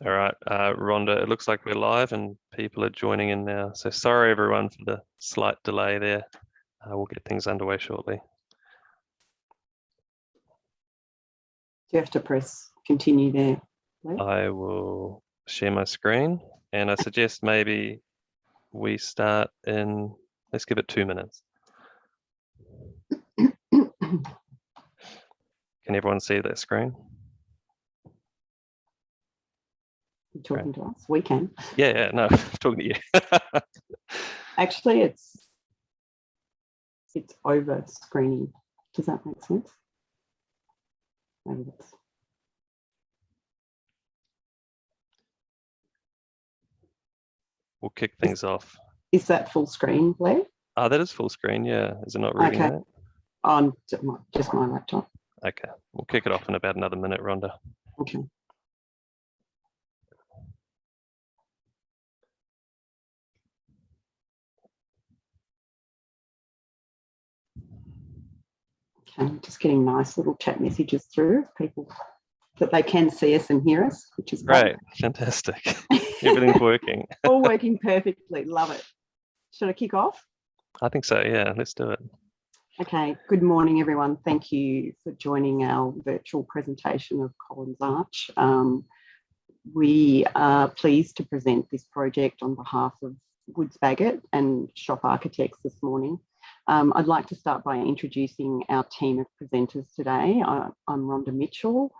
All right, Rhonda, it looks like we're live and people are joining in now. So sorry everyone for the slight delay there. We'll get things underway shortly. Do you have to press continue there, Blair? I will share my screen and I suggest maybe we start in, let's give it 2 minutes. Can everyone see that screen? You're talking to us? We can. Yeah, no, I'm talking to you. Actually, it's over screening. Does that make sense? Maybe that's... We'll kick things off. Is that full screen, Blair? Oh, that is full screen, yeah. Is it not reading that? On just my laptop. Okay, we'll kick it off in about another minute, Rhonda. Okay. Okay, just getting nice little chat messages through of people that they can see us and hear us, which is great. Fantastic. Everything's working. All working perfectly. Love it. Should I kick off? I think so, yeah. Let's do it. Okay. Good morning, everyone. Thank you for joining our virtual presentation of Collins Arch. We are pleased to present this project on behalf of Bagot and SHoP Architects this morning. I'd like to start by introducing our team of presenters today. I'm Rhonda Mitchell.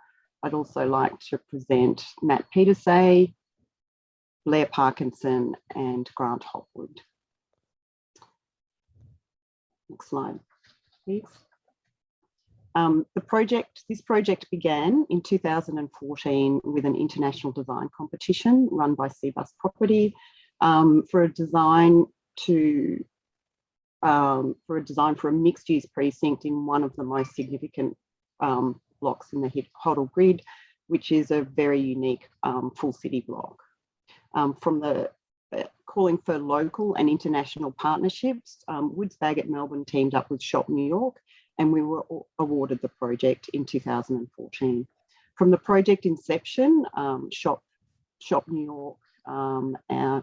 I'd also like to present Matt Pieterse, Blair Parkinson and Grant Hopwood. Next slide, please. This project began in 2014 with an international design competition run by Cbus Property for a design for a mixed-use precinct in one of the most significant blocks in the Hopwood grid, which is a very unique full city block. From the calling for local and international partnerships, Bagot Melbourne teamed up with SHoP New York, and we were awarded the project in 2014. From the project inception, SHoP New York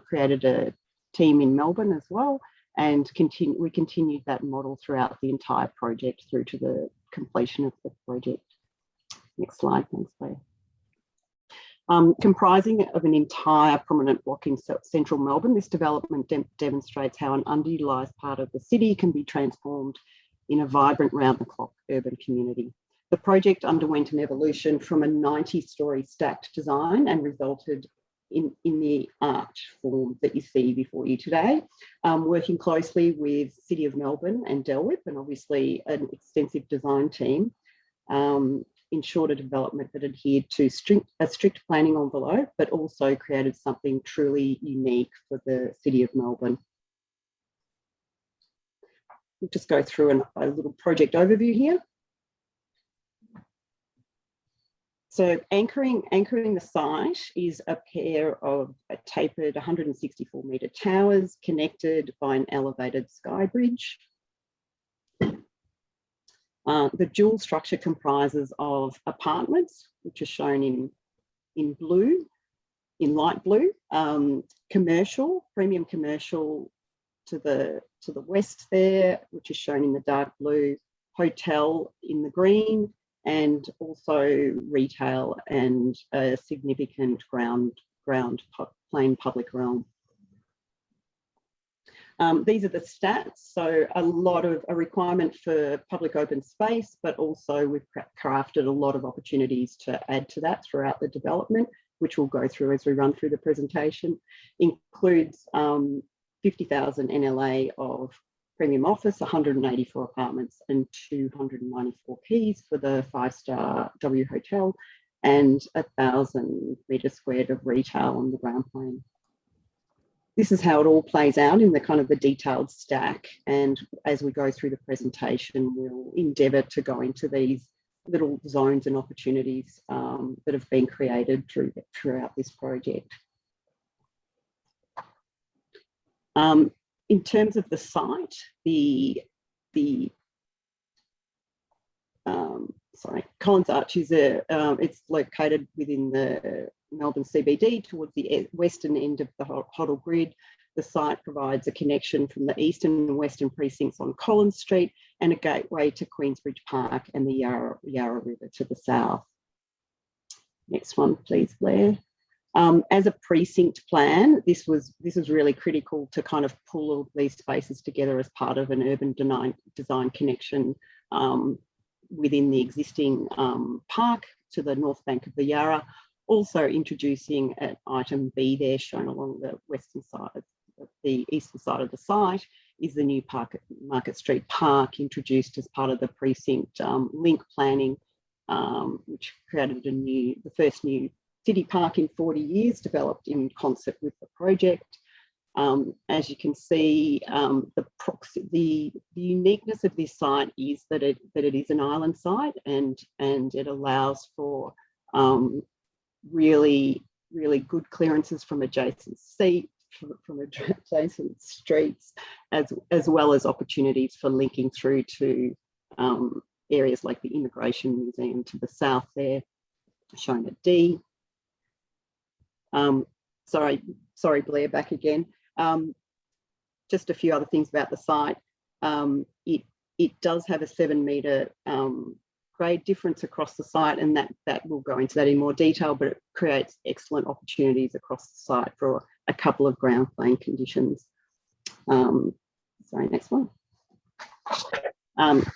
created a team in Melbourne as well, and we continued that model throughout the entire project through to the completion of the project. Next slide, thanks, Blair. Comprising of an entire prominent block in central Melbourne, this development demonstrates how an underutilised part of the city can be transformed in a vibrant round-the-clock urban community. The project underwent an evolution from a 90-storey stacked design and resulted in the arch form that you see before you today, working closely with City of Melbourne and Delwip, and obviously an extensive design team, ensured a development that adhered to a strict planning envelope, but also created something truly unique for the City of Melbourne. We'll just go through a little project overview here. So anchoring the site is a pair of tapered 164-metre towers connected by an elevated sky bridge. The dual structure comprises of apartments, which are shown in blue, in light blue, premium commercial to the west there, which is shown in the dark blue, hotel in the green, and also retail and a significant plain public realm. These are the stats, so a requirement for public open space, but also we've crafted a lot of opportunities to add to that throughout the development, which we'll go through as we run through the presentation. Includes 50,000 NLA of premium office, 184 apartments and 294 keys for the 5-star W Hotel, and 1,000 metres squared of retail on the ground plane. This is how it all plays out in the kind of the detailed stack. And as we go through the presentation, we'll endeavour to go into these little zones and opportunities that have been created throughout this project. In terms of the site, the Collins Arch is it's located within the Melbourne CBD towards the western end of the Hoddle grid. The site provides a connection from the eastern and western precincts on Collins Street and a gateway to Queensbridge Park and the Yarra River to the south. Next one, please, Blair. As a precinct plan, this was really critical to kind of pull all these spaces together as part of an urban design connection within the existing park to the north bank of the Yarra. Also introducing at item B there, shown along the western side, the eastern side of the site, is the new Market Street Park, introduced as part of the precinct link planning, which created the first new city park in 40 years, developed in concert with the project. As you can see, the uniqueness of this site is that it is an island site, and it allows for really good clearances from adjacent streets, as well as opportunities for linking through to areas like the Immigration Museum to the south there, shown at D. Sorry, Blair, back again. Just a few other things about the site. It does have a 7-metre grade difference across the site, and that will go into that in more detail, but it creates excellent opportunities across the site for a couple of ground plane conditions. Sorry, next one.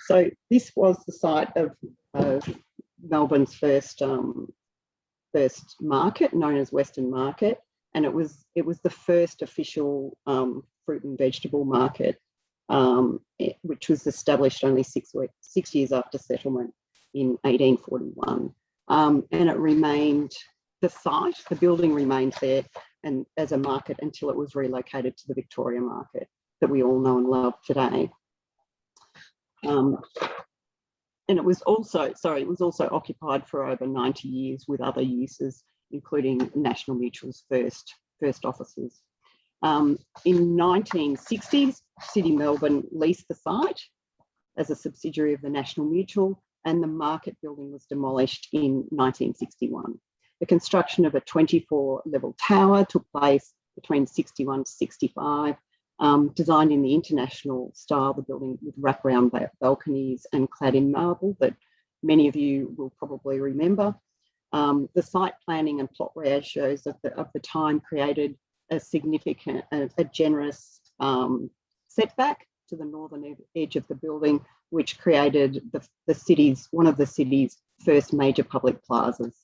So this was the site of Melbourne's first market, known as Western Market, and it was the first official fruit and vegetable market, which was established only 6 years after settlement in 1841, and it remained the building remained there and as a market until it was relocated to the Victoria Market that we all know and love today. And it was also occupied for over 90 years with other uses, including National Mutual's first offices. In 1960s, City Melbourne leased the site as a subsidiary of the National Mutual, and the market building was demolished in 1961. The construction of a 24-level tower took place between 61 to 65, designed in the international style, the building with wraparound balconies and clad in marble that many of you will probably remember. The site planning and plot ratios of the time created a significant, a generous setback to the northern edge of the building, which created one of the city's first major public plazas.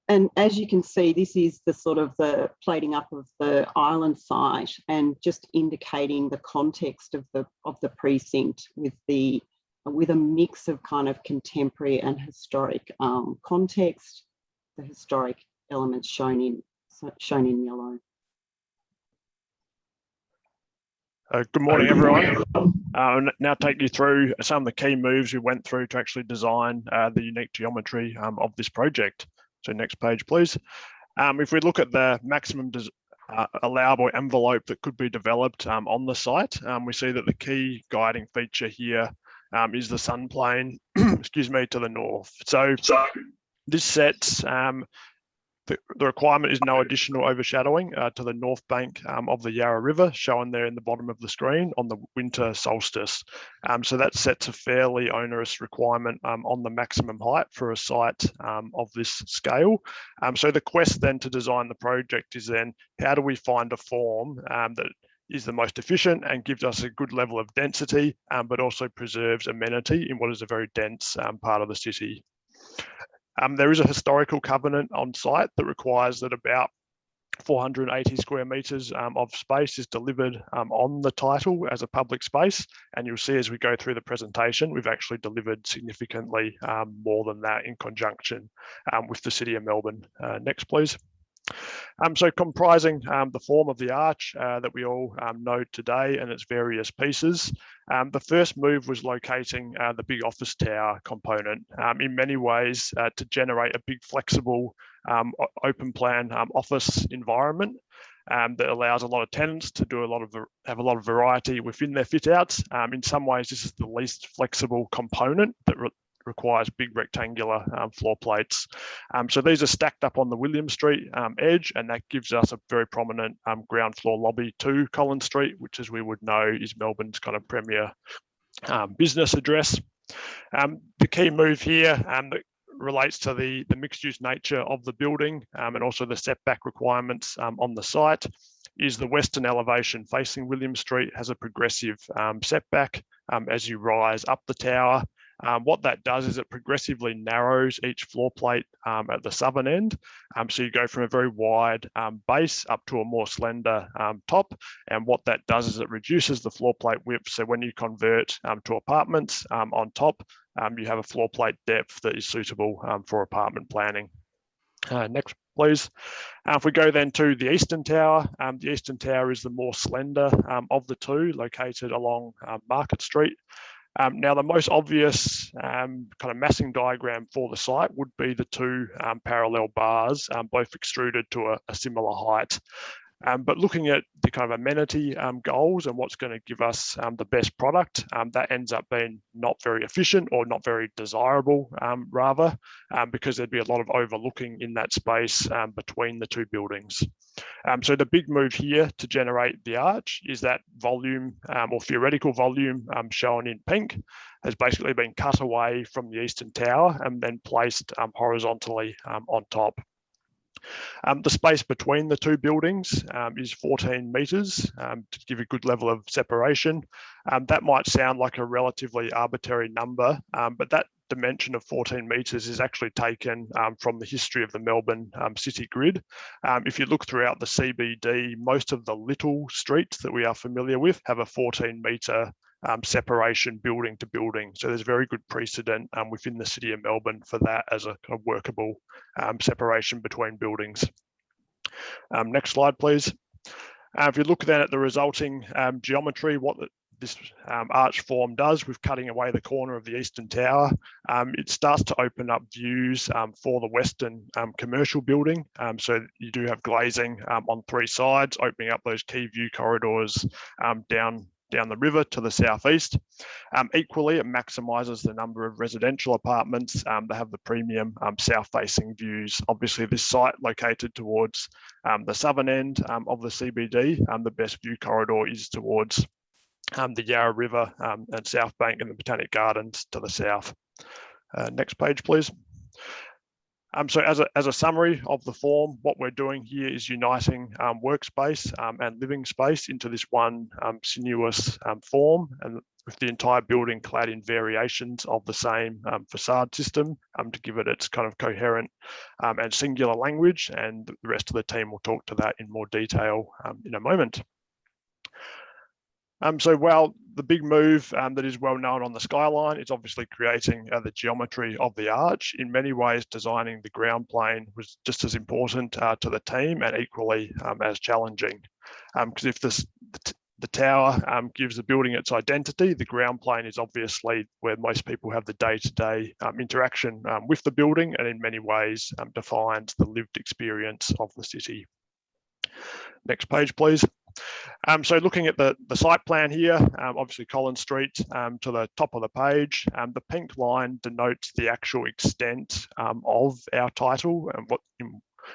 And as you can see, this is the sort of the plating up of the island site and just indicating the context of the precinct with a mix of kind of contemporary and historic context, the historic elements shown in yellow. Good morning, everyone. I'll now take you through some of the key moves we went through to actually design the unique geometry of this project. So next page, please. If we look at the maximum allowable envelope that could be developed on the site, we see that the key guiding feature here is the sun plane, excuse me, to the north. So this sets the requirement is no additional overshadowing to the north bank of the Yarra River, shown there in the bottom of the screen on the winter solstice. So that sets a fairly onerous requirement on the maximum height for a site of this scale. So the quest then to design the project is then, how do we find a form that is the most efficient and gives us a good level of density, but also preserves amenity in what is a very dense part of the city. There is a historical covenant on site that requires that about 480 square metres of space is delivered on the title as a public space. And you'll see as we go through the presentation, we've actually delivered significantly more than that in conjunction with the City of Melbourne. Next, please. So comprising the form of the arch that we all know today and its various pieces. The first move was locating the big office tower component in many ways to generate a big flexible open plan office environment. that allows a lot of tenants to do have a lot of variety within their fit outs. In some ways, this is the least flexible component that requires big rectangular floor plates. So these are stacked up on the William Street edge, and that gives us a very prominent ground floor lobby to Collins Street, which, as we would know, is Melbourne's kind of premier business address. The key move here that relates to the mixed-use nature of the building and also the setback requirements on the site is the western elevation facing William Street has a progressive setback as you rise up the tower. What that does is it progressively narrows each floor plate at the southern end. So you go from a very wide base up to a more slender top. And what that does is it reduces the floor plate width. So when you convert to apartments on top, you have a floor plate depth that is suitable for apartment planning. Next, please. If we go then to the Eastern Tower, the Eastern Tower is the more slender of the two, located along Market Street. Now, the most obvious kind of massing diagram for the site would be the two parallel bars, both extruded to a similar height. But looking at the kind of amenity goals and what's going to give us the best product, that ends up being not very efficient or not very desirable, rather, because there'd be a lot of overlooking in that space between the two buildings. So the big move here to generate the arch is that volume or theoretical volume shown in pink has basically been cut away from the Eastern Tower and then placed horizontally on top. The space between the two buildings is 14 metres to give a good level of separation. That might sound like a relatively arbitrary number, but that dimension of 14 metres is actually taken from the history of the Melbourne city grid. If you look throughout the CBD, most of the little streets that we are familiar with have a 14-metre separation building to building. So there's very good precedent within the city of Melbourne for that as a kind of workable separation between buildings. Next slide, please. If you look then at the resulting geometry, what this arch form does with cutting away the corner of the Eastern Tower, it starts to open up views for the Western commercial building. So you do have glazing on three sides, opening up those key view corridors down the river to the southeast. Equally, it maximises the number of residential apartments that have the premium south-facing views. Obviously, this site located towards the southern end of the CBD, the best view corridor is towards the Yarra River and South Bank and the Botanic Gardens to the south. Next page, please. So as a summary of the form, what we're doing here is uniting workspace and living space into this one sinuous form, and with the entire building clad in variations of the same facade system to give it its kind of coherent and singular language, and the rest of the team will talk to that in more detail in a moment. So while the big move that is well known on the skyline is obviously creating the geometry of the arch, in many ways designing the ground plane was just as important to the team and equally as challenging. Because if the tower gives the building its identity, the ground plane is obviously where most people have the day-to-day interaction with the building, and in many ways defines the lived experience of the city. Next page, please. So looking at the site plan here, obviously Collins Street to the top of the page, the pink line denotes the actual extent of our title and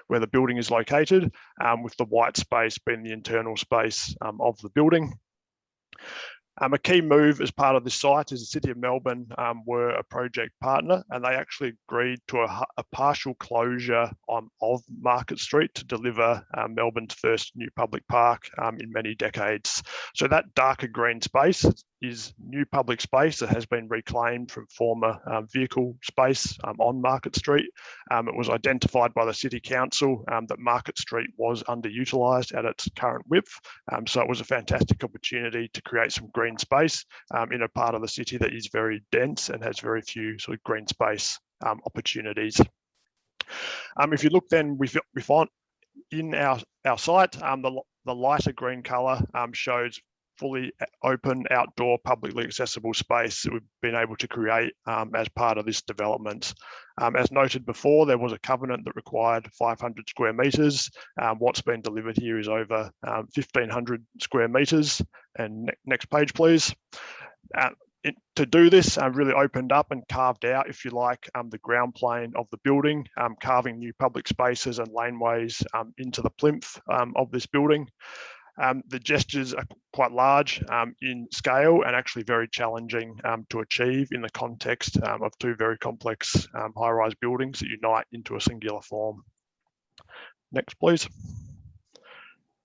where the building is located, with the white space being the internal space of the building. A key move as part of this site is the City of Melbourne were a project partner, and they actually agreed to a partial closure of Market Street to deliver Melbourne's first new public park in many decades. So that darker green space is new public space that has been reclaimed from former vehicle space on Market Street. It was identified by the City Council that Market Street was underutilised at its current width. So it was a fantastic opportunity to create some green space in a part of the city that is very dense and has very few sort of green space opportunities. If you look then, we find in our site, the lighter green colour shows fully open, outdoor, publicly accessible space that we've been able to create as part of this development. As noted before, there was a covenant that required 500 square metres. What's been delivered here is over 1,500 square metres. And next page, please. To do this, really opened up and carved out, if you like, the ground plane of the building, carving new public spaces and laneways into the plinth of this building. The gestures are quite large in scale and actually very challenging to achieve in the context of two very complex high-rise buildings that unite into a singular form. Next, please.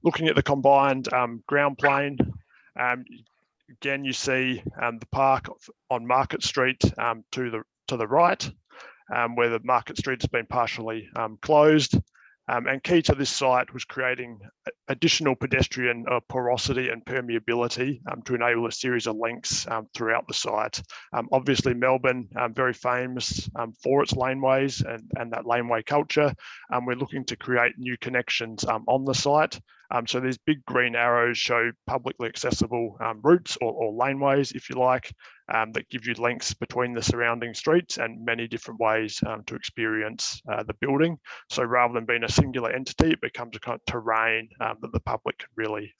Looking at the combined ground plane, again, you see the park on Market Street to the right, where the Market Street has been partially closed. And key to this site was creating additional pedestrian porosity and permeability to enable a series of links throughout the site. Obviously, Melbourne, very famous for its laneways and that laneway culture. We're looking to create new connections on the site. So these big green arrows show publicly accessible routes or laneways, if you like, that give you links between the surrounding streets and many different ways to experience the building. So rather than being a singular entity, it becomes a kind of terrain that the public can really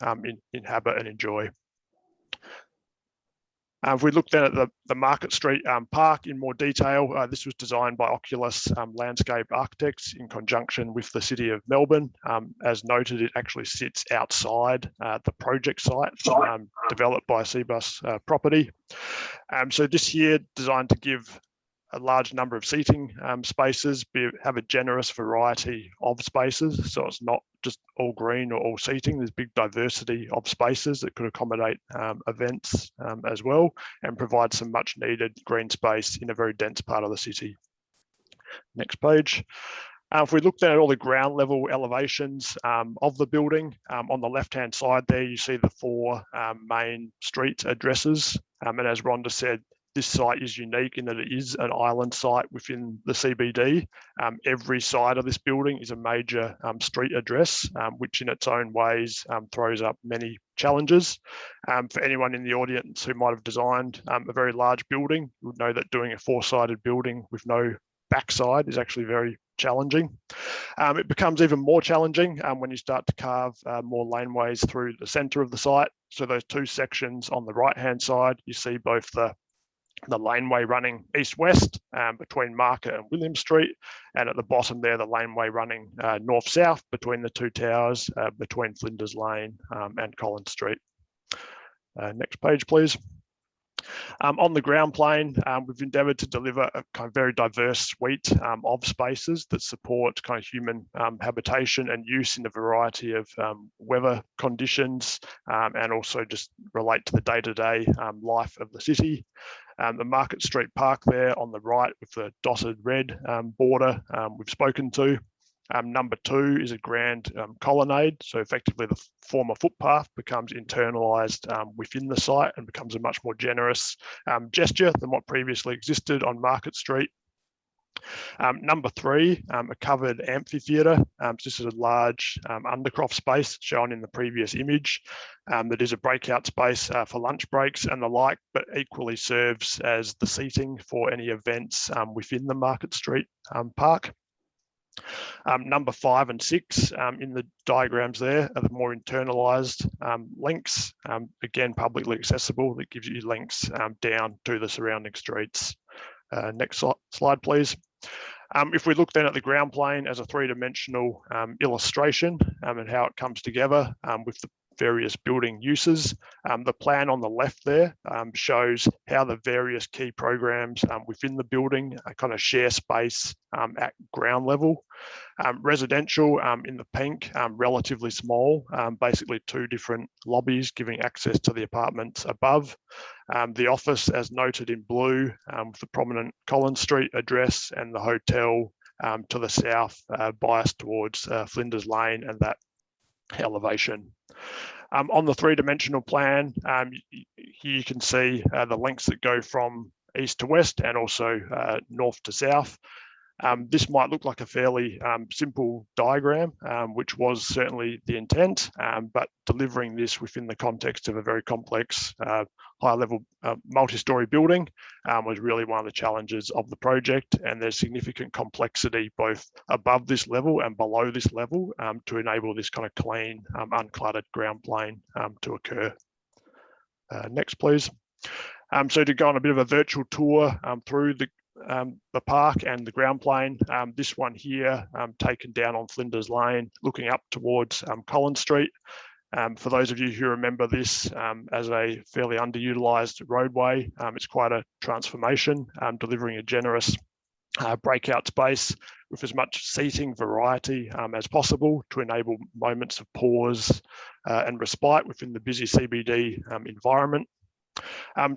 inhabit and enjoy. If we look then at the Market Street Park in more detail, this was designed by Oculus Landscape Architects in conjunction with the City of Melbourne. As noted, it actually sits outside the project site developed by Cbus Property. So this year, designed to give a large number of seating spaces, have a generous variety of spaces. So it's not just all green or all seating. There's big diversity of spaces that could accommodate events as well, and provide some much needed green space in a very dense part of the city. Next page. If we look then at all the ground level elevations of the building, on the left-hand side there, you see the four main street addresses. And as Rhonda said, this site is unique in that it is an island site within the CBD. Every side of this building is a major street address, which in its own ways throws up many challenges. For anyone in the audience who might have designed a very large building, you would know that doing a four-sided building with no backside is actually very challenging. It becomes even more challenging when you start to carve more laneways through the centre of the site. So those two sections on the right-hand side, you see both the laneway running east-west between Market and William Street, and at the bottom there, the laneway running north-south between the two towers, between Flinders Lane and Collins Street. Next page, please. On the ground plane, we've endeavoured to deliver a kind of very diverse suite of spaces that support kind of human habitation and use in a variety of weather conditions, and also just relate to the day-to-day life of the city. The Market Street Park there on the right with the dotted red border we've spoken to. Number 2 is a grand colonnade. So effectively the former footpath becomes internalised within the site and becomes a much more generous gesture than what previously existed on Market Street. Number 3, a covered amphitheatre. So this is a large undercroft space shown in the previous image that is a breakout space for lunch breaks and the like, but equally serves as the seating for any events within the Market Street Park. Number 5 and 6 in the diagrams there are the more internalised links, again publicly accessible, that gives you links down to the surrounding streets. Next slide, please. If we look then at the ground plane as a three-dimensional illustration and how it comes together with the various building uses, the plan on the left there shows how the various key programs within the building kind of share space at ground level. Residential in the pink, relatively small, basically 2 different lobbies giving access to the apartments above. The office, as noted in blue, with the prominent Collins Street address, and the hotel to the south, biased towards Flinders Lane and that elevation. On the three-dimensional plan, here you can see the links that go from east to west and also north to south. This might look like a fairly simple diagram, which was certainly the intent, but delivering this within the context of a very complex, high-level multi-storey building was really one of the challenges of the project, and there's significant complexity both above this level and below this level to enable this kind of clean, uncluttered ground plane to occur. Next, please. So to go on a bit of a virtual tour through the park and the ground plane, this one here taken down on Flinders Lane, looking up towards Collins Street. For those of you who remember this as a fairly underutilised roadway, it's quite a transformation, delivering a generous breakout space with as much seating variety as possible to enable moments of pause and respite within the busy CBD environment.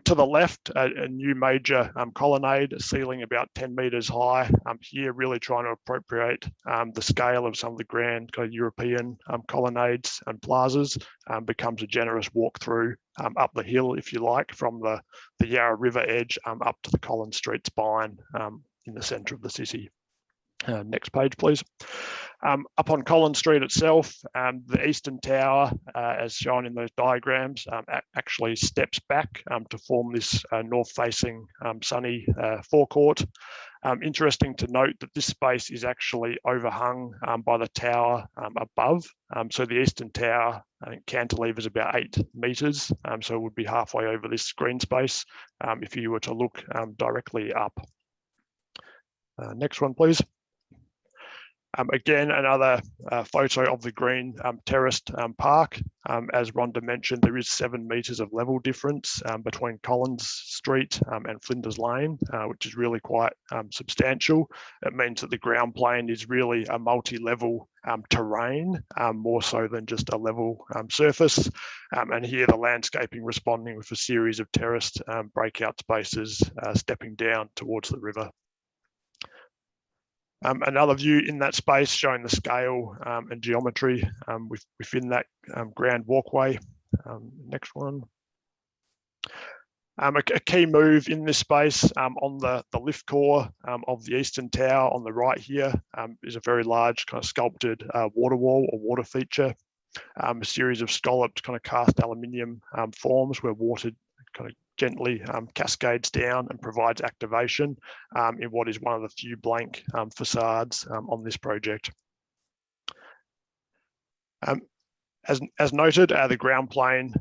To the left, a new major colonnade, ceiling about 10 metres high. Here, really trying to appropriate the scale of some of the grand kind of European colonnades and plazas, becomes a generous walk through up the hill, if you like, from the Yarra River edge up to the Collins Street spine in the centre of the city. Next page, please. Up on Collins Street itself, the eastern tower, as shown in those diagrams, actually steps back to form this north-facing sunny forecourt. Interesting to note that this space is actually overhung by the tower above. So the eastern tower, I think, cantilever is about 8 metres, so it would be halfway over this green space if you were to look directly up. Next one, please. Again, another photo of the green terraced park. As Rhonda mentioned, there is 7 metres of level difference between Collins Street and Flinders Lane, which is really quite substantial. It means that the ground plane is really a multi-level terrain, more so than just a level surface. And here the landscaping responding with a series of terraced breakout spaces stepping down towards the river. Another view in that space showing the scale and geometry within that grand walkway. Next one. A key move in this space on the lift core of the eastern tower on the right here is a very large kind of sculpted water wall or water feature. A series of scalloped kind of cast aluminium forms where water kind of gently cascades down and provides activation in what is one of the few blank facades on this project. As noted, the ground plane,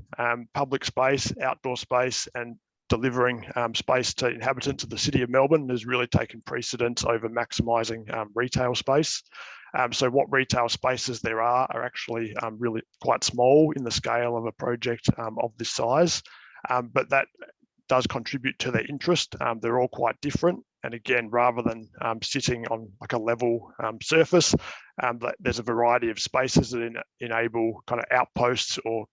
public space, outdoor space, and delivering space to inhabitants of the City of Melbourne has really taken precedence over maximising retail space. So what retail spaces there are actually really quite small in the scale of a project of this size. But that does contribute to their interest. They're all quite different. And again, rather than sitting on like a level surface, there's a variety of spaces that enable kind of outposts or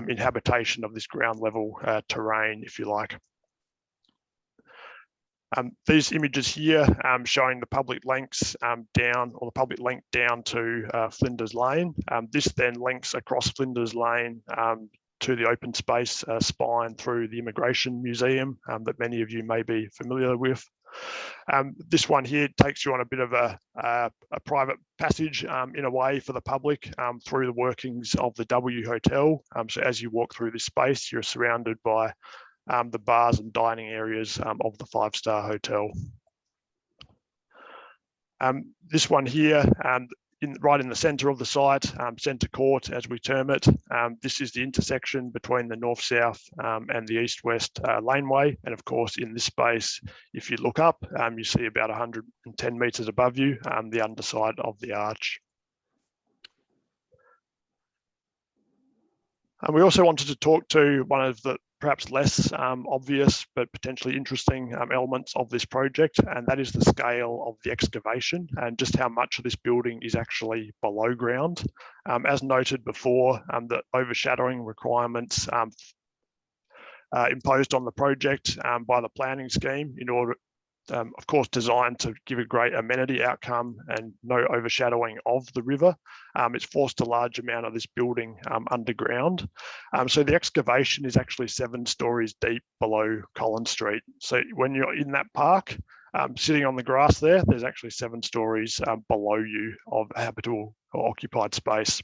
inhabitation of this ground level terrain, if you like. These images here showing the public links down, or the public link down to Flinders Lane. This then links across Flinders Lane to the open space spine through the Immigration Museum that many of you may be familiar with. This one here takes you on a bit of a private passage in a way for the public through the workings of the W Hotel. So as you walk through this space, you're surrounded by the bars and dining areas of the 5-star hotel. This one here, right in the centre of the site, centre court as we term it. This is the intersection between the north-south and the east-west laneway. And of course, in this space, if you look up, you see about 110 metres above you, the underside of the arch. And we also wanted to talk to one of the perhaps less obvious but potentially interesting elements of this project, and that is the scale of the excavation and just how much of this building is actually below ground. As noted before, the overshadowing requirements imposed on the project by the planning scheme in order, of course, designed to give a great amenity outcome and no overshadowing of the river. It's forced a large amount of this building underground. So the excavation is actually 7 stories deep below Collins Street. So when you're in that park, Sitting on the grass there's actually 7 stories below you of habitable or occupied space.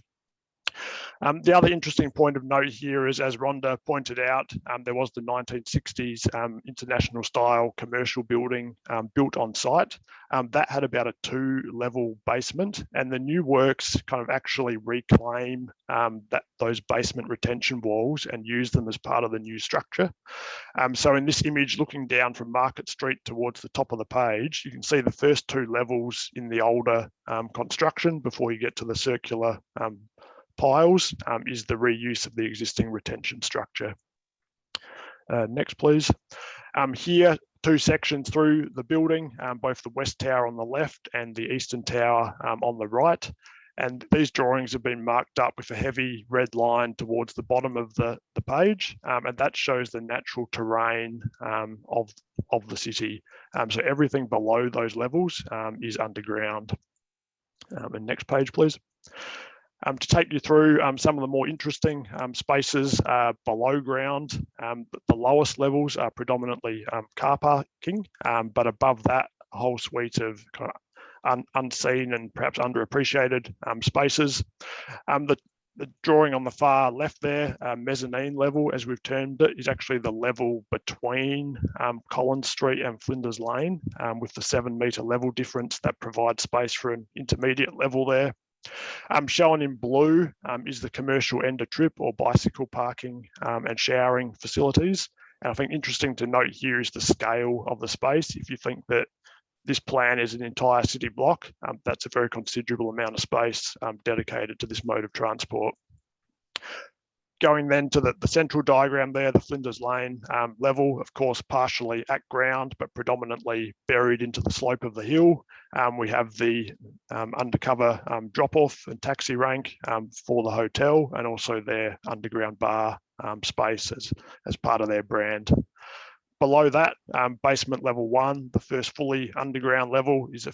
The other interesting point of note here is, as Rhonda pointed out, there was the 1960s international style commercial building built on site. That had about a 2-level basement, and the new works kind of actually reclaim those basement retention walls and use them as part of the new structure. So in this image, looking down from Market Street towards the top of the page, you can see the first 2 levels in the older construction before you get to the circular piles is the reuse of the existing retention structure. Next, please. Here, 2 sections through the building, both the West Tower on the left and the Eastern Tower on the right. And these drawings have been marked up with a heavy red line towards the bottom of the page, and that shows the natural terrain of the city. So everything below those levels is underground. And next page, please. To take you through some of the more interesting spaces below ground, the lowest levels are predominantly car parking, but above that, a whole suite of kind of unseen and perhaps underappreciated spaces. The drawing on the far left there, mezzanine level, as we've termed it, is actually the level between Collins Street and Flinders Lane, with the 7-metre level difference that provides space for an intermediate level there. Shown in blue is the commercial end of trip or bicycle parking and showering facilities. And I think interesting to note here is the scale of the space. If you think that this plan is an entire city block, that's a very considerable amount of space dedicated to this mode of transport. Going then to the central diagram there, the Flinders Lane level, of course, partially at ground, but predominantly buried into the slope of the hill. We have the undercover drop-off and taxi rank for the hotel, and also their underground bar space as part of their brand. Below that, basement level 1, the first fully underground level, is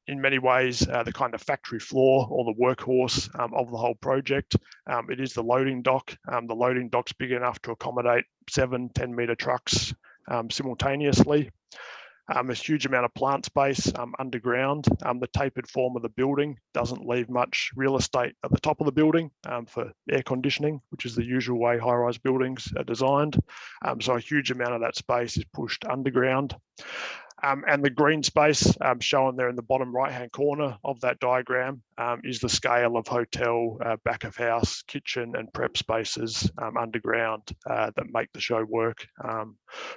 in many ways the kind of factory floor or the workhorse of the whole project. It is the loading dock. The loading dock's big enough to accommodate 7 10-metre trucks simultaneously. A huge amount of plant space underground. The tapered form of the building doesn't leave much real estate at the top of the building for air conditioning, which is the usual way high-rise buildings are designed. So a huge amount of that space is pushed underground. And the green space shown there in the bottom right-hand corner of that diagram is the scale of hotel, back of house, kitchen and prep spaces underground that make the show work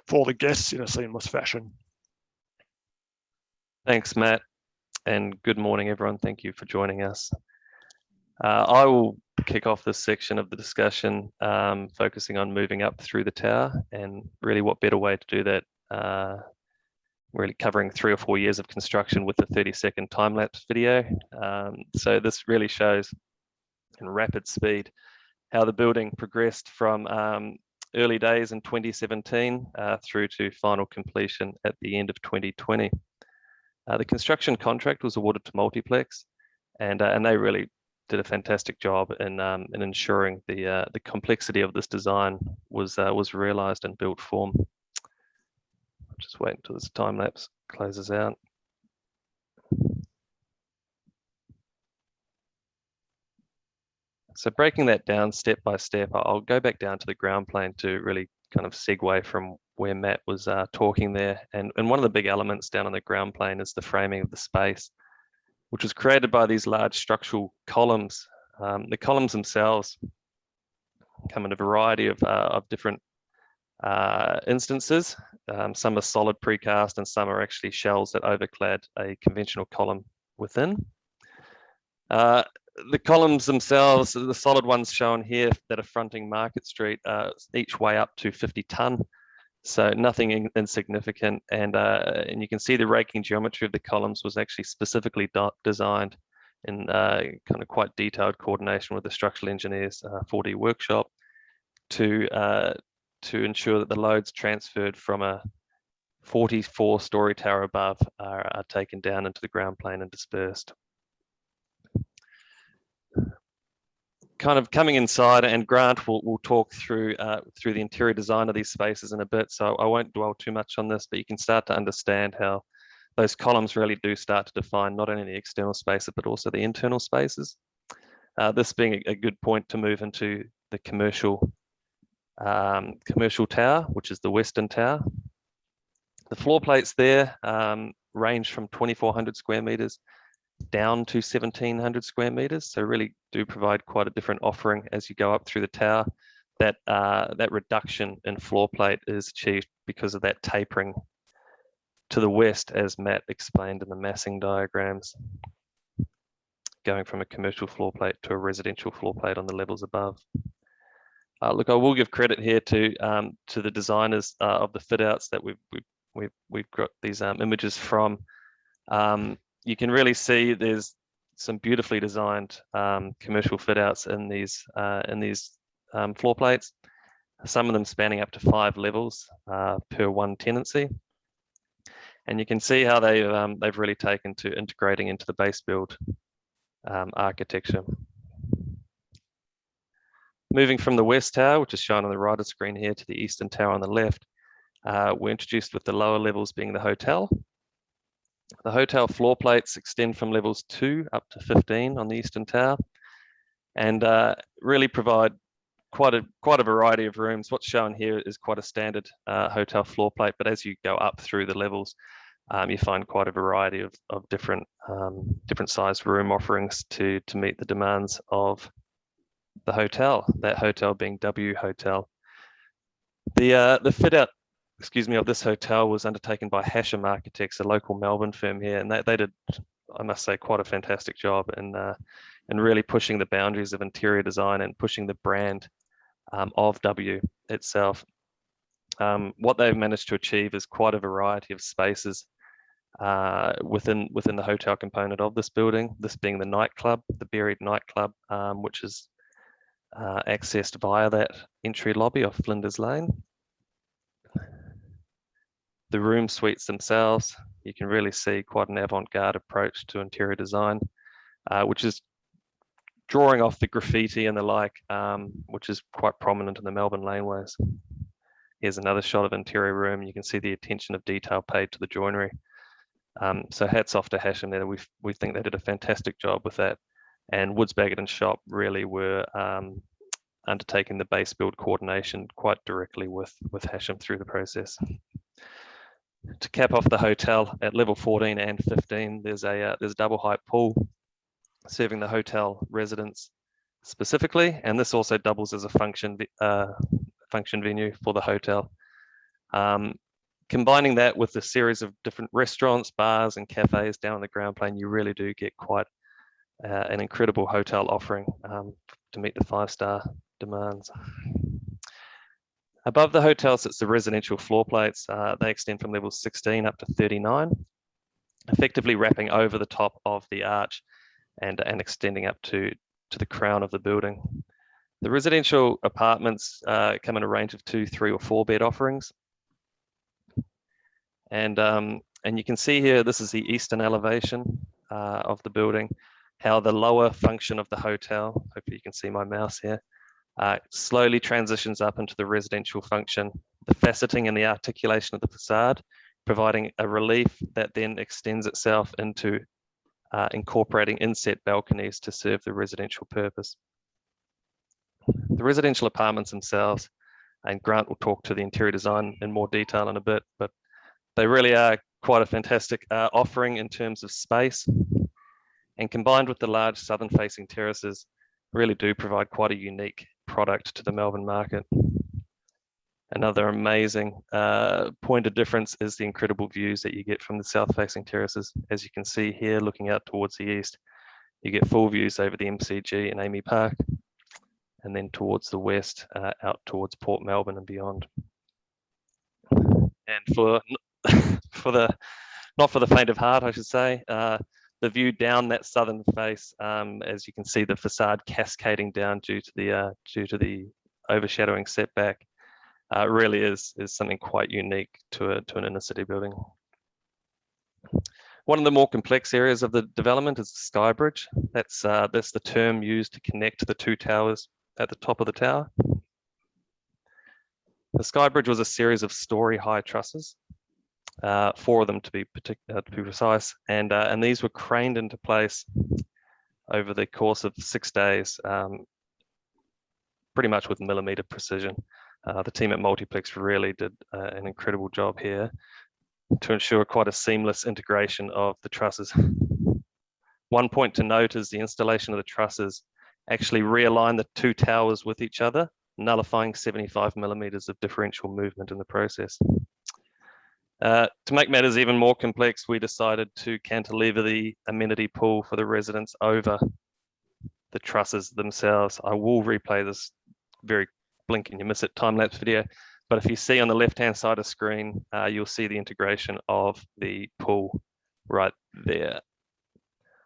for the guests in a seamless fashion. Thanks, Matt, and good morning, everyone. Thank you for joining us. I will kick off this section of the discussion, focusing on moving up through the tower, and really what better way to do that, really covering 3 or 4 years of construction with a 30-second time-lapse video. So this really shows in rapid speed how the building progressed from early days in 2017 through to final completion at the end of 2020. The construction contract was awarded to Multiplex, and they really did a fantastic job in ensuring the complexity of this design was realised in built form. I'll just wait until this time lapse closes out. So breaking that down step by step, I'll go back down to the ground plane to really kind of segue from where Matt was talking there. And one of the big elements down on the ground plane is the framing of the space, which was created by these large structural columns. The columns themselves come in a variety of different instances. Some are solid precast and some are actually shells that overclad a conventional column within. The columns themselves, the solid ones shown here that are fronting Market Street, each weigh up to 50 tonne. So nothing insignificant, and you can see the raking geometry of the columns was actually specifically designed in kind of quite detailed coordination with the structural engineers 4D workshop to ensure that the loads transferred from a 44-storey tower above are taken down into the ground plane and dispersed. kind of coming inside, and Grant will talk through the interior design of these spaces in a bit, so I won't dwell too much on this, but you can start to understand how those columns really do start to define not only the external spaces, but also the internal spaces. This being a good point to move into the commercial tower, which is the Western Tower. The floor plates there range from 2,400 square meters down to 1,700 square meters, so really do provide quite a different offering as you go up through the tower. That reduction in floor plate is achieved because of that tapering to the west, as Matt explained in the massing diagrams, going from a commercial floor plate to a residential floor plate on the levels above. Look, I will give credit here to the designers of the fit outs that we've got these images from. You can really see there's some beautifully designed commercial fit outs in these floor plates. Some of them spanning up to 5 levels per one tenancy. And you can see how they've really taken to integrating into the base build architecture. Moving from the West Tower, which is shown on the right of the screen here, to the Eastern Tower on the left, we're introduced with the lower levels being the hotel. The hotel floor plates extend from levels 2 up to 15 on the Eastern Tower, and really provide quite a variety of rooms. What's shown here is quite a standard hotel floor plate, but as you go up through the levels, you find quite a variety of different sized room offerings to meet the demands of the hotel. That hotel being W Hotel. The fit out, of this hotel was undertaken by HoPwood Architects, a local Melbourne firm here, and they did, I must say, quite a fantastic job in really pushing the boundaries of interior design and pushing the brand of W itself. What they've managed to achieve is quite a variety of spaces within the hotel component of this building. This being the nightclub, the Buried nightclub, which is accessed via that entry lobby off Flinders Lane. The room suites themselves, you can really see quite an avant-garde approach to interior design, which is drawing off the graffiti and the like, which is quite prominent in the Melbourne Laneways. Here's another shot of interior room. You can see the attention of detail paid to the joinery. So hats off to HoPwood there. We think they did a fantastic job with that. And Woods, Bagot and SHoP really were undertaking the base build coordination quite directly with HoPwood through the process. To cap off the hotel at level 14 and 15, there's a double height pool serving the hotel residents specifically, and this also doubles as a function venue for the hotel. Combining that with a series of different restaurants, bars and cafes down on the ground plane, you really do get quite an incredible hotel offering to meet the 5-star demands. Above the hotel sits the residential floor plates. They extend from levels 16 up to 39, effectively wrapping over the top of the arch and extending up to the crown of the building. The residential apartments come in a range of 2, 3 or 4 bed offerings. And you can see here, this is the eastern elevation of the building, how the lower function of the hotel, hopefully you can see my mouse here, slowly transitions up into the residential function, the faceting and the articulation of the facade, providing a relief that then extends itself into incorporating inset balconies to serve the residential purpose. The residential apartments themselves, and Grant will talk to the interior design in more detail in a bit, but they really are quite a fantastic offering in terms of space, and combined with the large southern facing terraces, really do provide quite a unique product to the Melbourne market. Another amazing point of difference is the incredible views that you get from the south facing terraces. As you can see here, looking out towards the east, you get full views over the MCG and Amy Park, and then towards the west, out towards Port Melbourne and beyond. And not for the faint of heart, I should say, the view down that southern face, as you can see the facade cascading down due to the overshadowing setback, really is something quite unique to an inner city building. One of the more complex areas of the development is the sky bridge. That's the term used to connect the two towers at the top of the tower. The sky bridge was a series of story-high trusses, 4 of them to be precise, and these were craned into place over the course of 6 days, pretty much with millimeter precision. The team at Multiplex really did an incredible job here to ensure quite a seamless integration of the trusses. One point to note is the installation of the trusses actually realign the two towers with each other, nullifying 75 millimeters of differential movement in the process. To make matters even more complex, we decided to cantilever the amenity pool for the residents over the trusses themselves. I will replay this very blink and you miss it time-lapse video, but if you see on the left-hand side of the screen, you'll see the integration of the pool right there.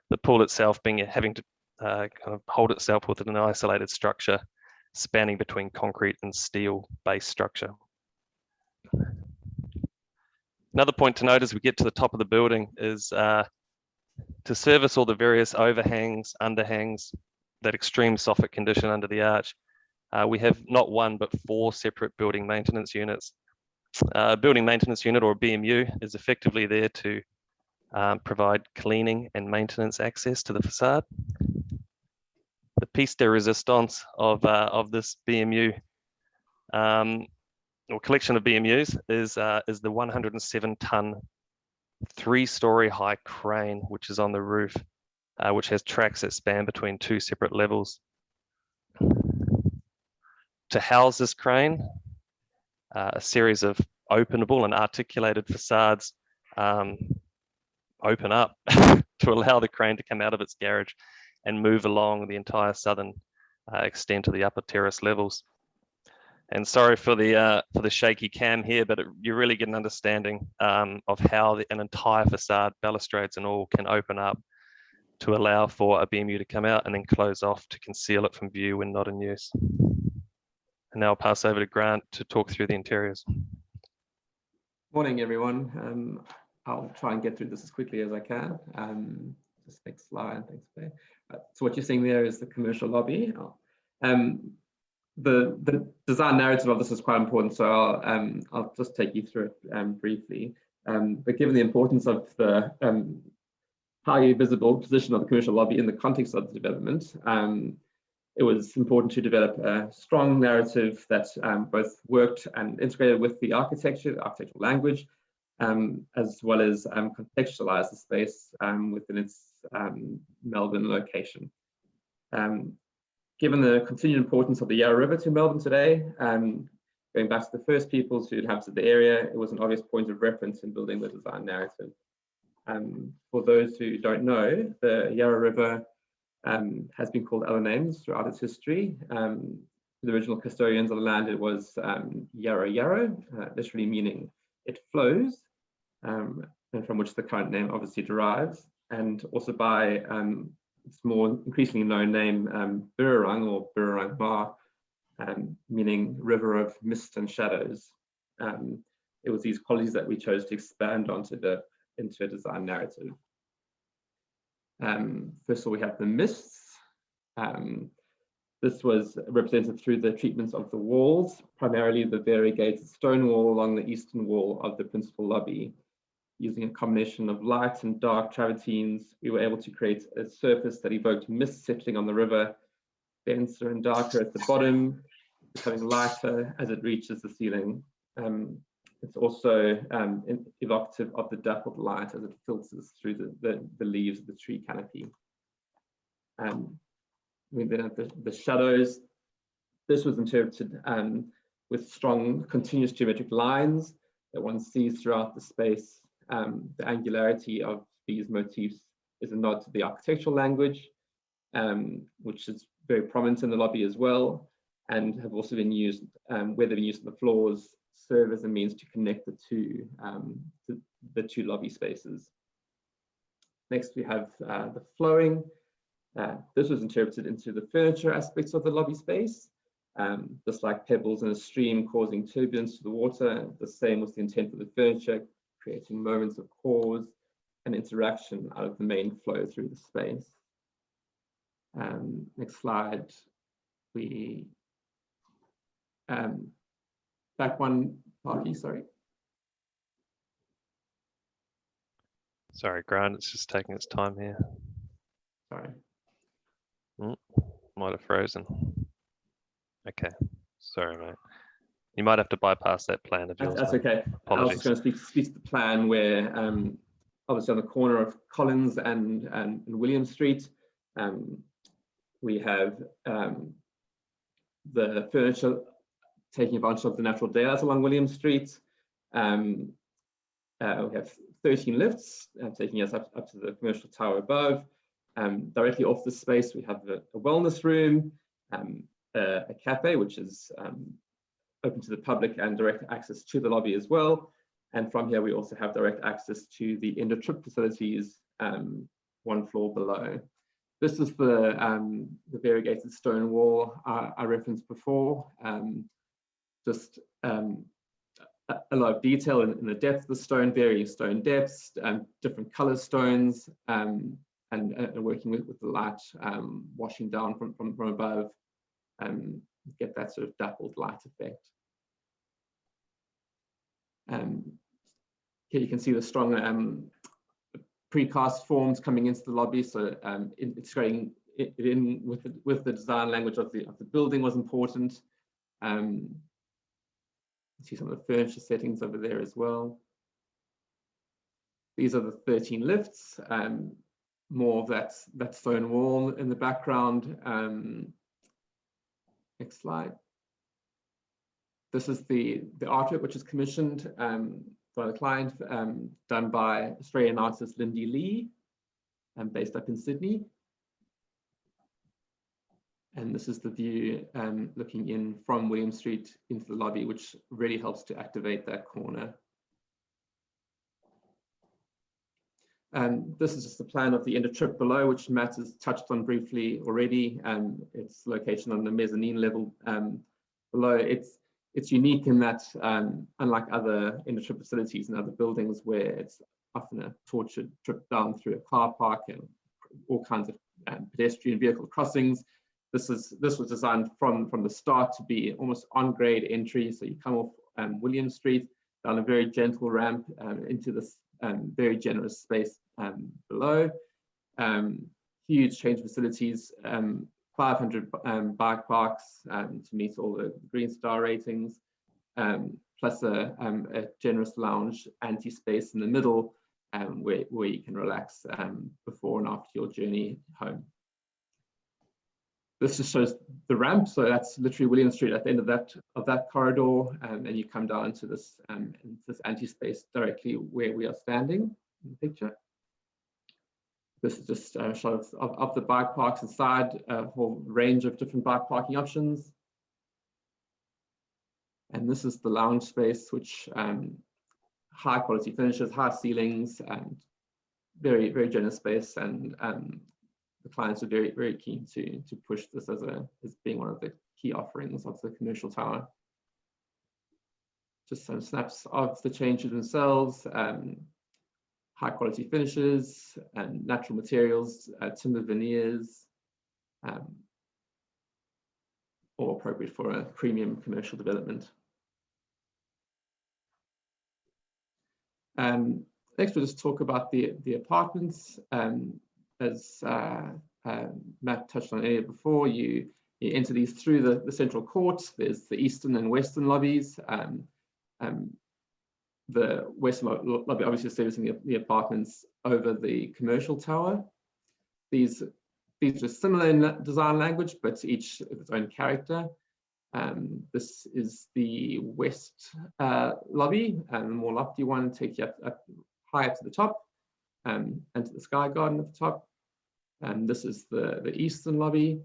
The pool itself having to kind of hold itself within an isolated structure spanning between concrete and steel base structure. Another point to note as we get to the top of the building is to service all the various overhangs, underhangs, that extreme soffit condition under the arch. We have not 1, but 4 separate building maintenance units. A building maintenance unit, or a BMU, is effectively there to provide cleaning and maintenance access to the facade. The piece de resistance of this BMU, or collection of BMUs, is the 107-ton, 3-story high crane, which is on the roof, which has tracks that span between 2 separate levels. To house this crane, a series of openable and articulated facades open up to allow the crane to come out of its garage and move along the entire southern extent of the upper terrace levels. And sorry for the shaky cam here, but you really get an understanding of how an entire facade, balustrades and all, can open up to allow for a BMU to come out and then close off to conceal it from view when not in use. And now I'll pass over to Grant to talk through the interiors. Morning, everyone. I'll try and get through this as quickly as I can. Just next slide, thanks, Blair. So what you're seeing there is the commercial lobby. The design narrative of this is quite important, so I'll just take you through it briefly. But given the importance of the highly visible position of the commercial lobby in the context of the development, it was important to develop a strong narrative that both worked and integrated with the architectural language, as well as contextualize the space within its Melbourne location. Given the continued importance of the Yarra River to Melbourne today, going back to the first peoples who inhabited the area, it was an obvious point of reference in building the design narrative. For those who don't know, the Yarra River has been called other names throughout its history. The original custodians of the land, it was Yarra Yarrow, literally meaning it flows, and from which the current name obviously derives, and also by its more increasingly known name, Burrarung or Burrarung Mar, meaning river of mist and shadows. It was these qualities that we chose to expand onto into a design narrative. First of all, we have the mists. This was represented through the treatments of the walls, primarily the variegated stone wall along the eastern wall of the principal lobby. Using a combination of light and dark travertines, we were able to create a surface that evoked mist settling on the river, denser and darker at the bottom, becoming lighter as it reaches the ceiling. It's also evocative of the dappled light as it filters through the leaves of the tree canopy. We then have the shadows. This was interpreted with strong continuous geometric lines that one sees throughout the space. The angularity of these motifs is a nod to the architectural language, which is very prominent in the lobby as well, and have also been used, where they've been used on the floors, serve as a means to connect the two lobby spaces. Next, we have the flowing. This was interpreted into the furniture aspects of the lobby space, just like pebbles in a stream causing turbulence to the water. The same was the intent of the furniture, creating moments of pause and interaction out of the main flow through the space. Next slide. We back one, Parky, sorry. Sorry, Grant, it's just taking its time here. Sorry. Might have frozen. Okay, sorry, mate. You might have to bypass that plan of yours. That's okay. I was just going to speak to the plan where obviously on the corner of Collins and William Street, we have the furniture taking advantage of the natural daylight along William Street. We have 13 lifts taking us up to the commercial tower above. Directly off the space, we have a wellness room, a cafe, which is open to the public and direct access to the lobby as well. And from here, we also have direct access to the indoor-trip facilities, one floor below. This is the variegated stone wall I referenced before. Just a lot of detail in the depth of the stone, varying stone depths, different color stones, and working with the light washing down from above, get that sort of dappled light effect. Here you can see the strong precast forms coming into the lobby, so integrating it in with the design language of the building was important. See some of the furniture settings over there as well. These are the 13 lifts, more of that stone wall in the background. Next slide. This is the artwork which is commissioned by the client, done by Australian artist Lindy Lee, based up in Sydney. And this is the view looking in from William Street into the lobby, which really helps to activate that corner. This is just the plan of the indoor-trip below, which Matt has touched on briefly already. Its location on the mezzanine level below. It's unique in that, unlike other indoor-trip facilities and other buildings where it's often a tortured trip down through a car park and all kinds of pedestrian vehicle crossings, this was designed from the start to be almost on-grade entry. So you come off William Street down a very gentle ramp into this very generous space below. Huge change facilities, 500 bike parks to meet all the Green Star ratings, plus a generous lounge anti-space in the middle where you can relax before and after your journey home. This just shows the ramp, so that's literally William Street at the end of that corridor, and you come down into this anti-space directly where we are standing in the picture. This is just a shot of the bike parks inside, a whole range of different bike parking options. And this is the lounge space, which high quality finishes, high ceilings, and very, very generous space. And the clients are very, very keen to push this as being one of the key offerings of the commercial tower. Just some snaps of the changes themselves. High quality finishes and natural materials, timber veneers, all appropriate for a premium commercial development. Next, we'll just talk about the apartments. As Matt touched on earlier before, you enter these through the central court. There's the eastern and western lobbies. The western lobby obviously servicing the apartments over the commercial tower. These are similar in design language, but each of its own character. This is the west lobby, and the more lofty one takes you up high up to the top, and to the sky garden at the top. And this is the eastern lobby.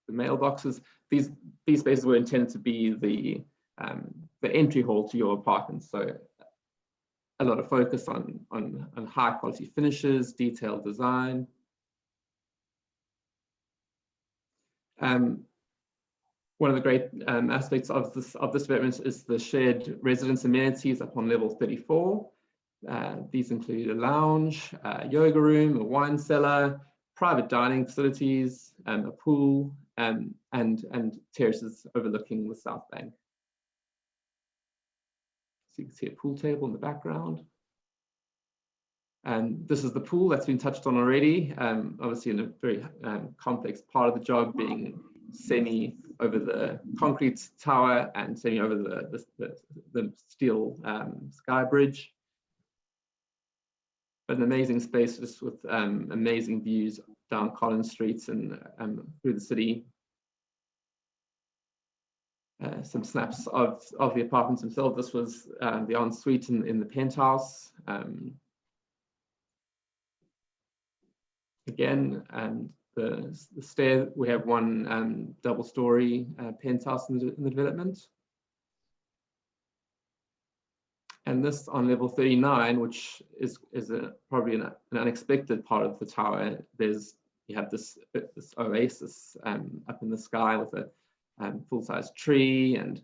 The mailboxes. These spaces were intended to be the entry hall to your apartment. So a lot of focus on high quality finishes, detailed design. One of the great aspects of this development is the shared residence amenities up on level 34. These include a lounge, a yoga room, a wine cellar, private dining facilities, a pool, and terraces overlooking the South Bank. So you can see a pool table in the background. And this is the pool that's been touched on already, obviously in a very complex part of the job, being semi over the concrete tower and semi over the steel sky bridge. But an amazing space just with amazing views down Collins Street and through the city. Some snaps of the apartments themselves. This was the ensuite in the penthouse. Again, the stair, we have one double-story penthouse in the development. And this on level 39, which is probably an unexpected part of the tower. You have this oasis up in the sky with a full-size tree and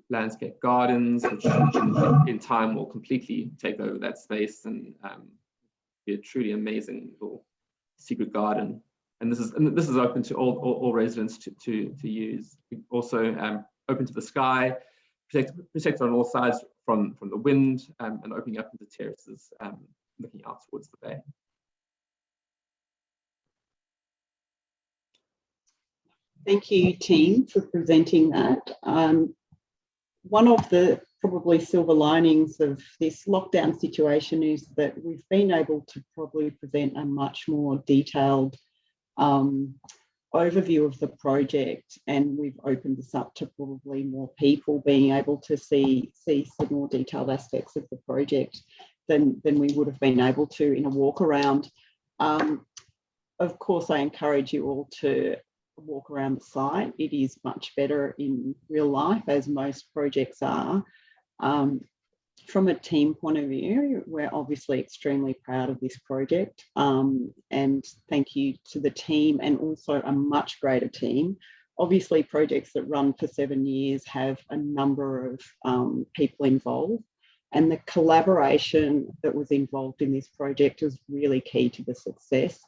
landscape gardens, which in time will completely take over that space and be a truly amazing little secret garden. And this is open to all residents to use. Also open to the sky, protected on all sides from the wind, and opening up into terraces, looking out towards the bay. Thank you, team, for presenting that. One of the probably silver linings of this lockdown situation is that we've been able to probably present a much more detailed overview of the project, and we've opened this up to probably more people being able to see some more detailed aspects of the project than we would have been able to in a walk around. Of course, I encourage you all to walk around the site. It is much better in real life, as most projects are. From a team point of view, we're obviously extremely proud of this project, and thank you to the team, and also a much greater team. Obviously, projects that run for 7 years have a number of people involved, and the collaboration that was involved in this project is really key to the success.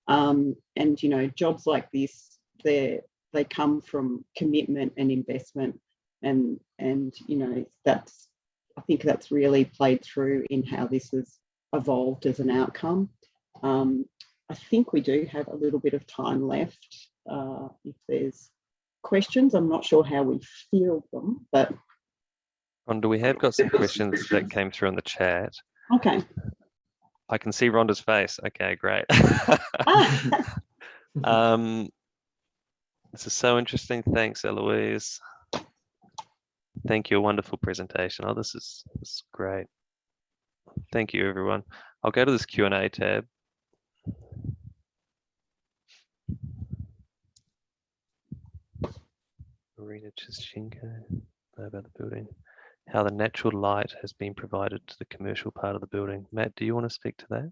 And you know, jobs like this, they come from commitment and investment, and you know, I think that's really played through in how this has evolved as an outcome. I think we do have a little bit of time left. If there's questions, I'm not sure how we field them, but Rhonda, we have got some questions that came through in the chat. okay. I can see Rhonda's face. Okay, great. This is so interesting. Thanks, Eloise. Thank you. A wonderful presentation. Oh, this is great. Thank you, everyone. I'll go to this Q&A tab. Marina Chischenko about the building. How the natural light has been provided to the commercial part of the building. Matt, do you want to speak to that?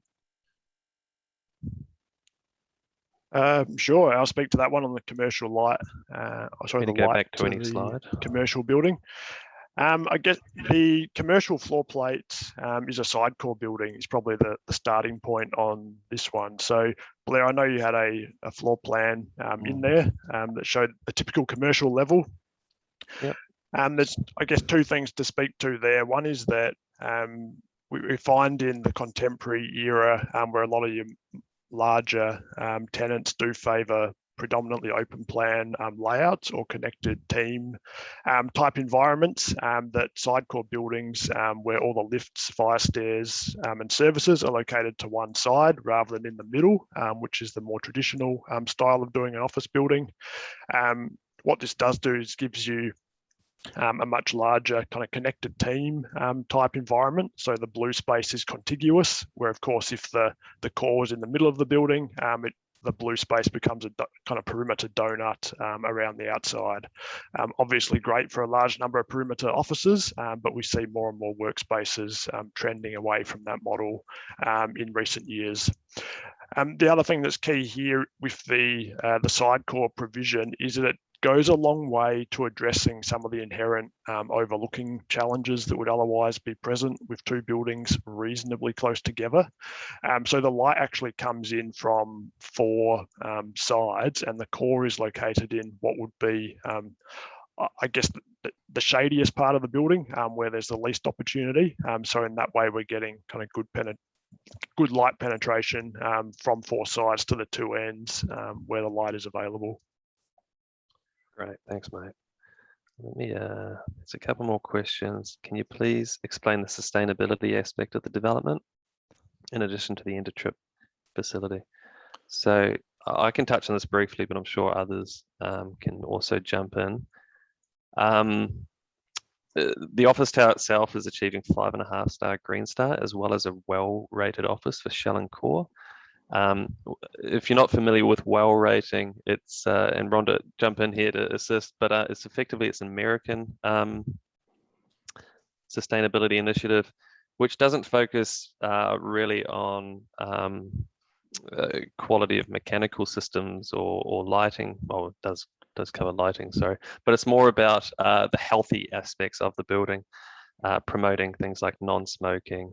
Sure, I'll speak to that one on the commercial light. Sorry, the go light back to any slide. Commercial building. I guess the commercial floor plate is a side core building. It's probably the starting point on this one. So Blair, I know you had a floor plan in there that showed a typical commercial level. Yep. There's, I guess, two things to speak to there. One is that we find in the contemporary era where a lot of your larger tenants do favour predominantly open plan layouts or connected team type environments, that side core buildings where all the lifts, fire stairs and services are located to one side rather than in the middle, which is the more traditional style of doing an office building. What this does do is gives you a much larger kind of connected team type environment. So the blue space is contiguous, where of course if the core is in the middle of the building, the blue space becomes a kind of perimeter donut around the outside. Obviously great for a large number of perimeter offices, but we see more and more workspaces trending away from that model in recent years. The other thing that's key here with the side core provision is that it goes a long way to addressing some of the inherent overlooking challenges that would otherwise be present with two buildings reasonably close together. So the light actually comes in from four sides, and the core is located in what would be, I guess, the shadiest part of the building, where there's the least opportunity. So in that way, we're getting kind of good light penetration from four sides to the two ends where the light is available. Great, thanks, mate. Let me, there's a couple more questions. Can you please explain the sustainability aspect of the development in addition to the end-of-trip facility? So I can touch on this briefly, but I'm sure others can also jump in. The office tower itself is achieving 5.5-star Green Star, as well as a well-rated office for Shell and Core. If you're not familiar with well rating, it's and Rhonda, jump in here to assist, but it's an American sustainability initiative, which doesn't focus really on quality of mechanical systems or lighting. Well, it does cover lighting, sorry, but it's more about the healthy aspects of the building, promoting things like non-smoking,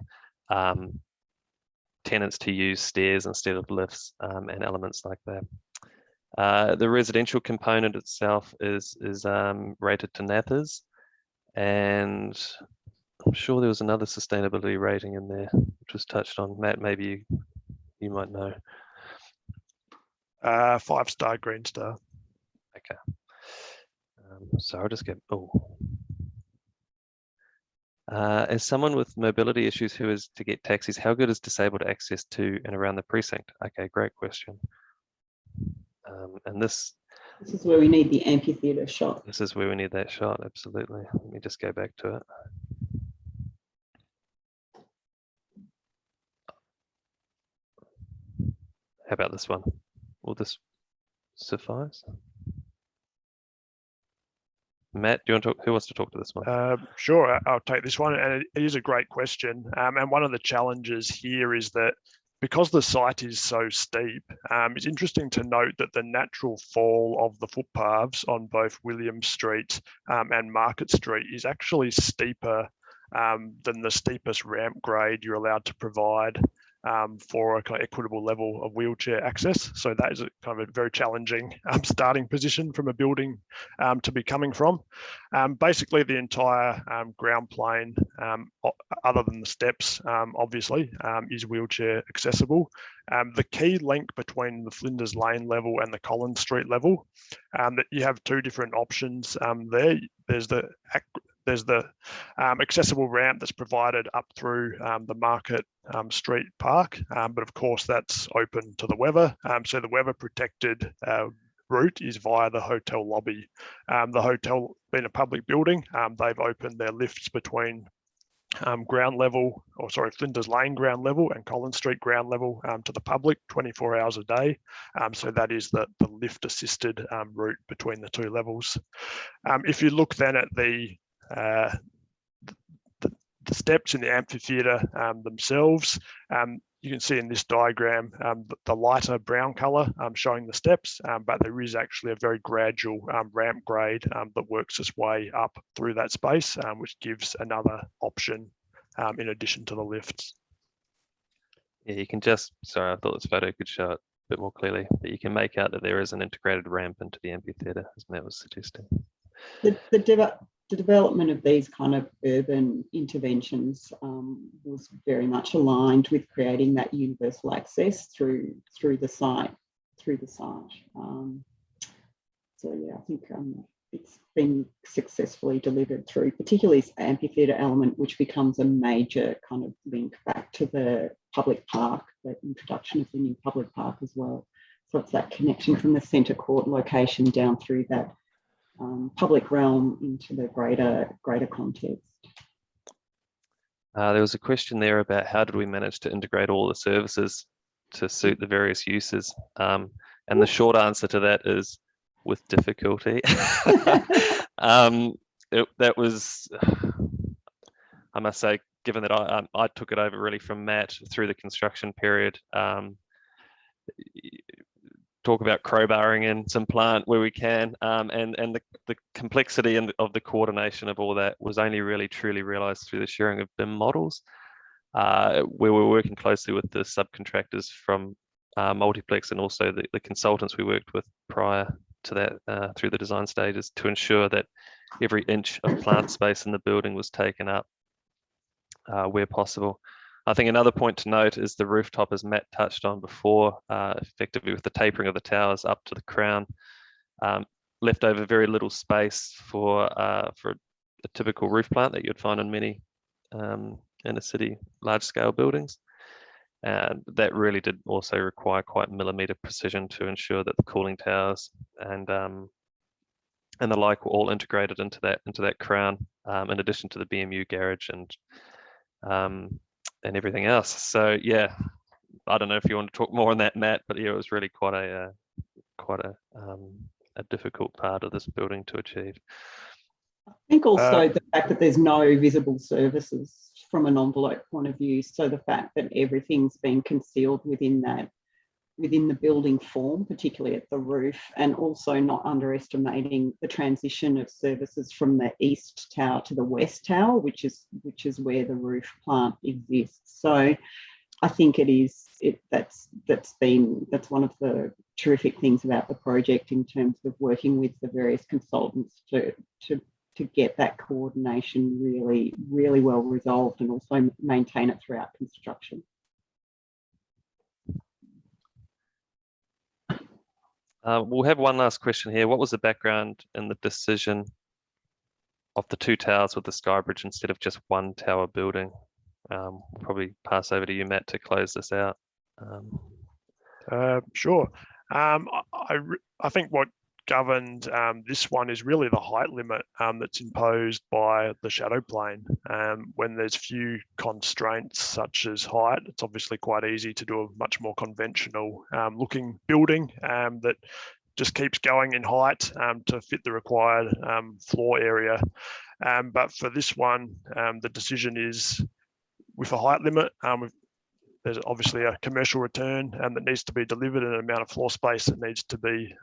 tenants to use stairs instead of lifts, and elements like that. The residential component itself is rated to NATHERS, and I'm sure there was another sustainability rating in there which was touched on. Matt, maybe you might know. 5-star Green Star. Okay. So I'll just get, as someone with mobility issues who is to get taxis, how good is disabled access to and around the precinct? Okay, great question. And this is where we need the amphitheatre shot. This is where we need that shot, absolutely. Let me just go back to it. How about this one? Will this suffice? Matt, do you want to talk? Who wants to talk to this one? Sure, I'll take this one. And it is a great question. And one of the challenges here is that because the site is so steep, it's interesting to note that the natural fall of the footpaths on both William Street and Market Street is actually steeper than the steepest ramp grade you're allowed to provide for a kind of equitable level of wheelchair access. So that is a kind of a very challenging starting position from a building to be coming from. Basically, the entire ground plane, other than the steps, obviously, is wheelchair accessible. The key link between the Flinders Lane level and the Collins Street level, that you have two different options there. There's the accessible ramp that's provided up through the Market Street Park, but of course that's open to the weather. So the weather protected route is via the hotel lobby. The hotel, being a public building, they've opened their lifts between Flinders Lane ground level and Collins Street ground level to the public 24 hours a day. So that is the lift assisted route between the two levels. If you look then at the steps in the amphitheatre themselves, you can see in this diagram the lighter brown colour showing the steps, but there is actually a very gradual ramp grade that works its way up through that space, which gives another option in addition to the lifts. Yeah, you can just, sorry, I thought this photo could show it a bit more clearly, but you can make out that there is an integrated ramp into the amphitheatre, as Matt was suggesting. The development of these kind of urban interventions was very much aligned with creating that universal access through the site. So yeah, I think it's been successfully delivered through, particularly this amphitheatre element, which becomes a major kind of link back to the public park, the introduction of the new public park as well. So it's that connection from the centre court location down through that public realm into the greater context. There was a question there about how did we manage to integrate all the services to suit the various uses, and the short answer to that is with difficulty. That was, I must say, given that I took it over really from Matt through the construction period, talk about crowbarring in some plant where we can, and the complexity of the coordination of all that was only really truly realised through the sharing of BIM models, where we're working closely with the subcontractors from Multiplex and also the consultants we worked with prior to that through the design stages to ensure that every inch of plant space in the building was taken up where possible. I think another point to note is the rooftop, as Matt touched on before, effectively with the tapering of the towers up to the crown, left over very little space for a typical roof plant that you'd find in many inner city large scale buildings. And that really did also require quite millimeter precision to ensure that the cooling towers and the like were all integrated into that crown, in addition to the BMU garage and everything else. So yeah, I don't know if you want to talk more on that, Matt, but yeah, it was really quite a difficult part of this building to achieve. I think also the fact that there's no visible services from an envelope point of view. So the fact that everything's been concealed within the building form, particularly at the roof, and also not underestimating the transition of services from the east tower to the west tower, which is where the roof plant exists. So I think that's one of the terrific things about the project in terms of working with the various consultants to get that coordination really, really well resolved and also maintain it throughout construction. We'll have one last question here. What was the background in the decision of the 2 towers with the Skybridge instead of just 1 tower building? We'll probably pass over to you, Matt, to close this out. Sure. I think what governed this one is really the height limit that's imposed by the shadow plane. When there's few constraints such as height, it's obviously quite easy to do a much more conventional looking building that just keeps going in height to fit the required floor area. But for this one, the decision is with a height limit, there's obviously a commercial return that needs to be delivered and an amount of floor space that needs to be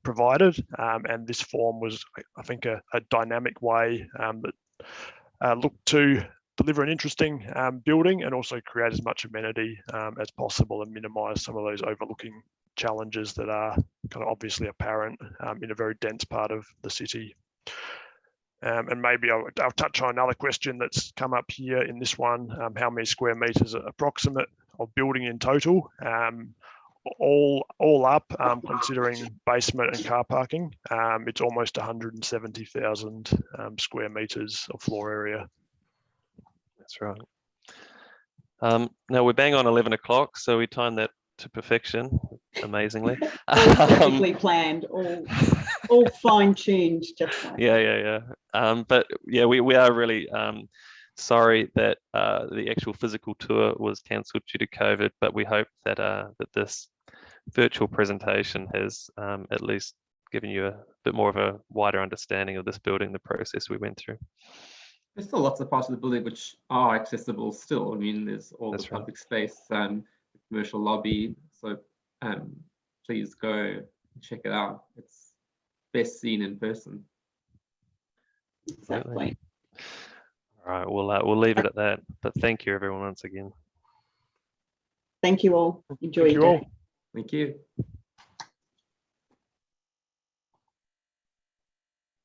provided. And this form was, I think, a dynamic way that looked to deliver an interesting building and also create as much amenity as possible and minimise some of those overlooking challenges that are kind of obviously apparent in a very dense part of the city. And maybe I'll touch on another question that's come up here in this one. How many square meters approximate of building in total? All up, considering basement and car parking, it's almost 170,000 square meters of floor area. That's right. Now we're bang on 11 o'clock, so we timed that to perfection, amazingly. All perfectly planned, all fine-tuned, just like. Yeah. But yeah, we are really sorry that the actual physical tour was cancelled due to COVID, but we hope that that this virtual presentation has at least given you a bit more of a wider understanding of this building, the process we went through. There's still lots of parts of the building which are accessible still. I mean, there's all the public space, commercial lobby. So please go check it out. It's best seen in person. Exactly. All right, we'll leave it at that. But thank you, everyone, once again. Thank you all. Enjoy your day. Thank you.